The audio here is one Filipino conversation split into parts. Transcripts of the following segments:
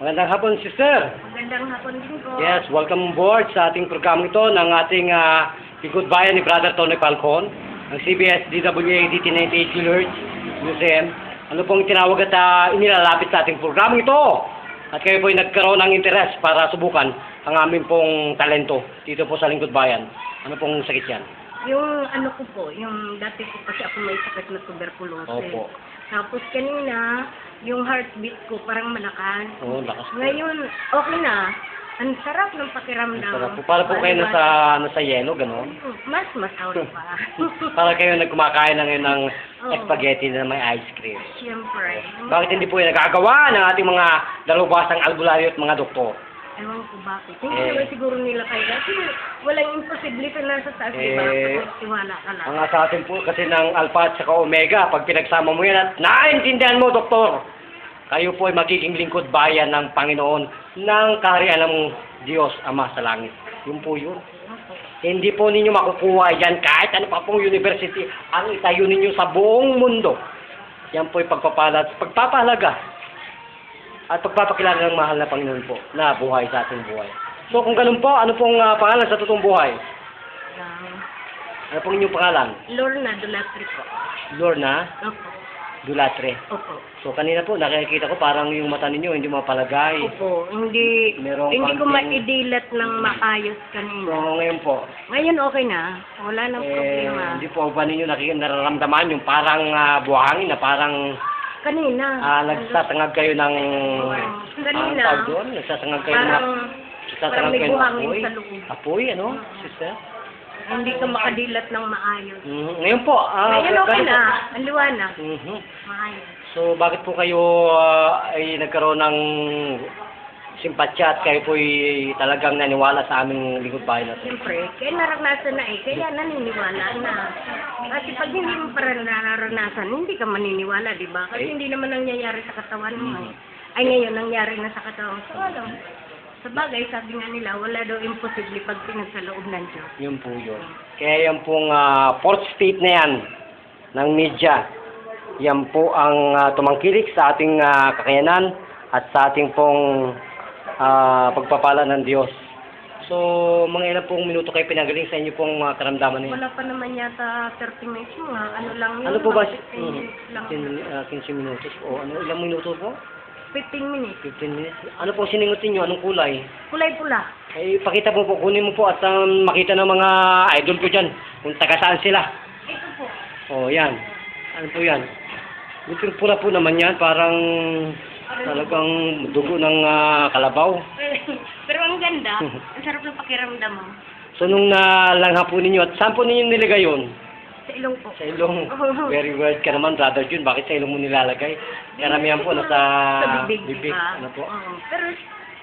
Magandang hapon, sister. Magandang hapon din po. Yes, welcome aboard sa ating programa ito ng ating Likod Bayan ni Brother Tony Falcon, ng CBS DWA DT98 kHz Museum. Ano pong tinawag at inilalapit sa ating programa ito? At kayo po ay nagkaroon ng interes para subukan ang aming pong talento dito po sa Lingkod Bayan. Ano pong sakit yan? Yung ano ko po, yung dati ko kasi ako may sakit na tuberculosis. Opo. Tapos kanina, yung heartbeat ko parang malakas. Oo, lakas po. Ngayon, okay na. Ang sarap ng pakiramdam. Sarap po. Para po kayo nasa yelo, gano'n? Mas masaw pa. Para kayo nagkumakain na ngayon ng Oo. spaghetti na may ice cream. Siyempre. Bakit hindi po yung nagagawa ng ating mga dalubhasang albularyo at mga doktor? Ewan ko bakit. Hindi naman siguro nila kayo. Kasi walang imposible pa nasa taas, di ba? Pag tiwala ka lang. Ang sa atin po kasi ng alpha at saka omega, pag pinagsama mo yan at naintindihan mo, doktor, kayo po ay magiging lingkod bayan ng Panginoon ng kaharian ng Diyos Ama sa langit. Yun po yun. Hindi po ninyo makukuha yan kahit ano pa pong university ang itayo ninyo sa buong mundo. Yan po ay pagpapahalaga at pagpapakilala ng mahal na Panginoon po na buhay sa ating buhay. So kung ganun po, ano pong pangalan sa totoong buhay? Ano pong inyong pangalan? Lorna Dulatri po. Lorna Opo. Dulatre. Opo. So kanina po nakikita ko parang yung mata ninyo hindi mapalagay. Opo. Hindi Merong ko konting- maidilat ng maayos So kanina. ngayon po, Ngayon okay na. Wala nang problema. hindi po ba ninyo nararamdaman yung parang buhangin na parang Kanina. nagsasangag kayo ng Kanina. tawag doon? Nagsasangag kayo ng Parang nagsasangag may kayo ng buhangin apoy? sa loob. Apoy, ano? Sister? Hindi ka makadilat ng maayos. Ngayon po, Ngayon okay ganito. na. Ang liwanag. Mhm. Maayos. So, bakit po kayo ay nagkaroon ng simpatya at kayo po ay talagang naniwala sa aming lingkod bayan na ito? Siyempre, kaya naranasan na kaya naniniwala na. Kasi pag hindi mo para naranasan, hindi ka maniniwala, di ba? Kasi hindi naman nangyayari sa katawan mo. Ay ngayon, nangyari na sa katawan mo. So, alam, sa bagay, sabi nga nila, wala daw imposible pag pinagkaloob ng Diyos. Yun po yun. Kaya yan pong fourth state na yan ng media. Yan po ang tumangkilik sa ating kakayanan at sa ating pong pagpapala ng Diyos. So, mga ilang pong minuto kayo pinagaling sa inyo pong karamdaman na yun? Wala pa naman yata 30 minutes mo nga. Ano lang yun? Ano po ba? 15 lang. 15 minutos o ano? Ilang minuto po? 15 minutes. 15 minutes. Ano po siningot ninyo? Anong kulay? Kulay pula. Eh, pakita po po, kunin mo po at makita ng mga idol ko dyan kung taga saan sila. Ito po. Oh, yan. Ano po yan? Yung pula po naman yan, parang talagang dugo ng kalabaw. Pero ang ganda. Ang sarap ng pakiramdam mo. So, nung nalangha po ninyo, at saan po ninyo nilagay yun? Sa ilong po. Sa ilong. Very weird ka naman, Brother Jun. Bakit sa ilong mo nilalagay? Karamihan po nasa Sa bibig. bibig. Diba? Ano po? Oo. Pero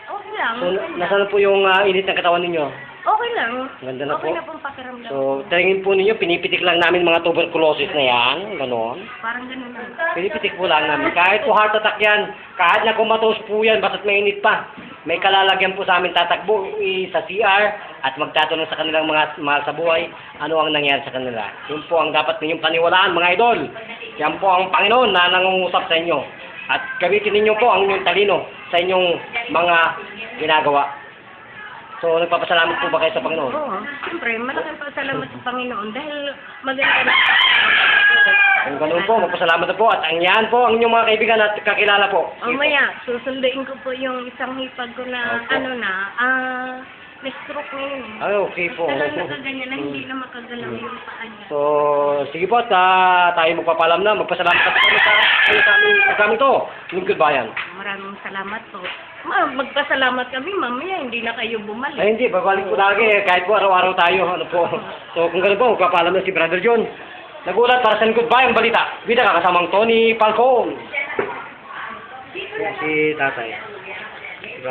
okay lang. So, okay lang. nasaan po yung init ng katawan ninyo? Okay lang. Ganda na Okay po. na pong pakiramdam. So, tingin po ninyo, pinipitik lang namin mga tuberculosis na yan. Ganon. Parang ganun lang. Pinipitik po lang namin. Kahit po heart attack yan, kahit na kumatos po yan, basta't mainit pa. May kalalagyan po sa amin tatakbo sa CR at magtatanong sa kanilang mga mahal sa buhay, ano ang nangyari sa kanila. Yun po ang dapat ninyong paniwalaan, mga idol. Yan po ang Panginoon na nangungusap sa inyo. At gamitin ninyo po ang inyong talino sa inyong mga ginagawa. So, nagpapasalamat po ba kayo sa Panginoon? Oo. Siyempre, malaking pasalamat sa Panginoon dahil maganda na. Kung ganun po, magpasalamat na po. At ang yan po, ang inyong mga kaibigan at kakilala po. Mamaya, susunduin ko po yung isang hipag ko na, Opo. may stroke ngayon. Ay, okay po. Talagang nakaganyan na hindi na makagalaw yung paa niya. So, sige po, at tayo magpapalam na. Magpasalamat na po kami sa aming to. Lingkod Bayan. Maraming salamat po. Magpasalamat kami, mamaya hindi na kayo bumalik. Ay, hindi. Babalik po lagi. Kahit po araw-araw tayo. Ano po. So, kung gano'n po, magpapalam na si Brother John. Nagulat para sa Lingkod Bayan balita. Bida ka kasamang Tony Falcon. Si tatay.